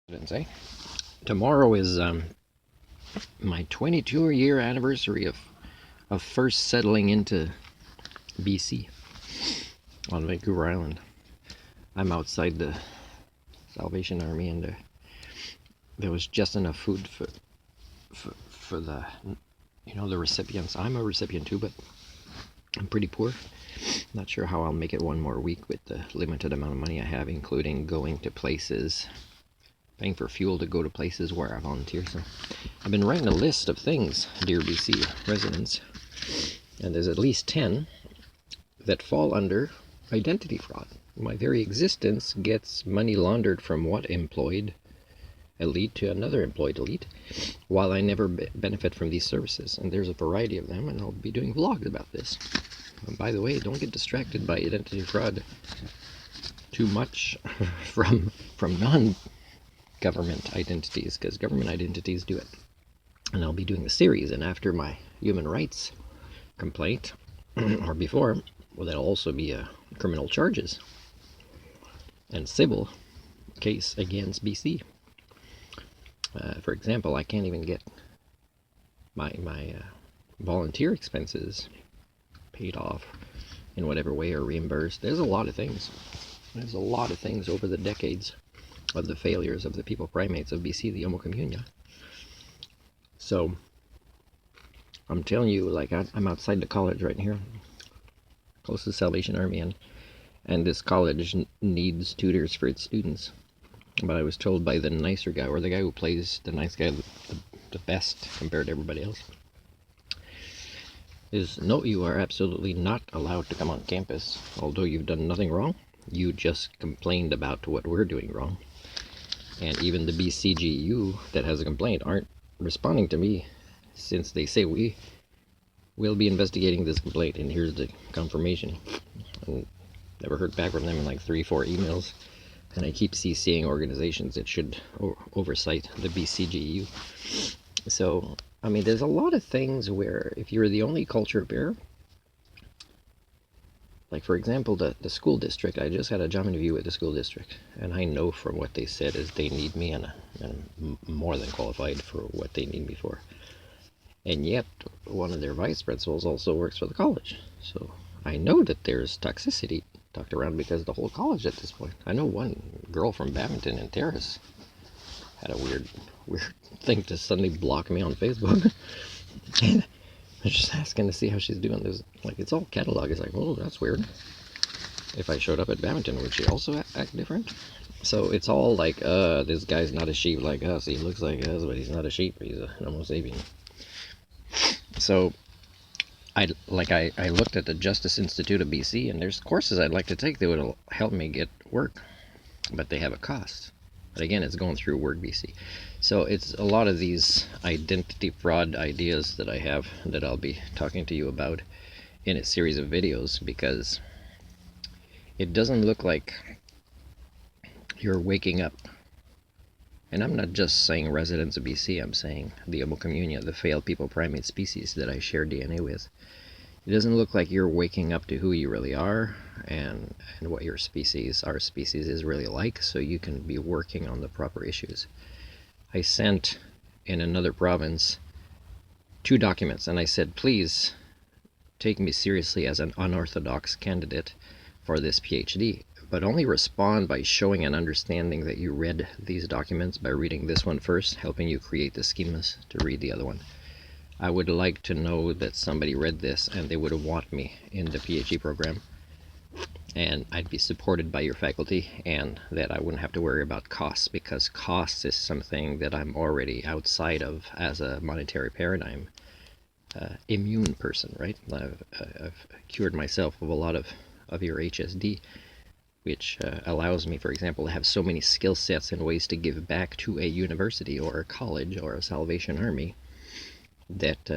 Eh? Tomorrow is my 22-year anniversary of first settling into BC on Vancouver Island. I'm outside the Salvation Army, and there was just enough food for the recipients. I'm a recipient too, but I'm pretty poor. Not sure how I'll make it one more week with the limited amount of money I have, including going to places, paying for fuel to go to places where I volunteer. So I've been writing a list of things, dear BC residents, and there's at least 10 that fall under identity fraud. My very existence gets money laundered from one employed elite to another employed elite, while I never benefit from these services. And there's a variety of them, and I'll be doing vlogs about this. And by the way, don't get distracted by identity fraud too much from non-government identities, because government identities do it. And I'll be doing a series, and after my human rights complaint, or before, well, that'll also be criminal charges and civil case against BC. For example, I can't even get my volunteer expenses paid off in whatever way or reimbursed. There's a lot of things. There's a lot of things over the decades of the failures of the people primates of BC, the Homo communia. So I'm telling you, like, I'm outside the college right here, close to the Salvation Army, and this college needs tutors for its students. But I was told by the nicer guy, or the guy who plays the nice guy the best compared to everybody else, is no, you are absolutely not allowed to come on campus, although you've done nothing wrong. You just complained about what we're doing wrong. And even the BCGU that has a complaint aren't responding to me, since they say we will be investigating this complaint, and here's the confirmation. And never heard back from them in like 3-4 emails. And I keep CCing organizations that should oversight the BCGU. So, I mean, there's a lot of things where if you're the only culture bearer, like for example, the school district, I just had a job interview with the school district, and I know from what they said is they need me, and I'm more than qualified for what they need me for. And yet, one of their vice principals also works for the college. So I know that there's toxicity talked around because the whole college at this point. I know one girl from Badminton and Terrace had a weird thing to suddenly block me on Facebook. And I was just asking to see how she's doing. There's like, it's all catalog. It's like, oh, that's weird. If I showed up at Badminton, would she also act different? So it's all like, this guy's not a sheep like us. He looks like us, but he's not a sheep. He's a Homo sapien. So I looked at the Justice Institute of BC, and there's courses I'd like to take that would help me get work, but they have a cost. But again, it's going through Work BC. So it's a lot of these identity fraud ideas that I have that I'll be talking to you about in a series of videos, because it doesn't look like you're waking up. And I'm not just saying residents of BC, I'm saying the Homo communia, the failed people primate species that I share DNA with. It doesn't look like you're waking up to who you really are and what our species is really like, so you can be working on the proper issues. I sent in another province 2 documents, and I said, please take me seriously as an unorthodox candidate for this PhD, but only respond by showing an understanding that you read these documents by reading this one first, helping you create the schemas to read the other one. I would like to know that somebody read this and they would want me in the PhD program, and I'd be supported by your faculty, and that I wouldn't have to worry about costs, because costs is something that I'm already outside of as a monetary paradigm. Immune person, right? I've cured myself of a lot of your HSD, which allows me, for example, to have so many skill sets and ways to give back to a university or a college or a Salvation Army that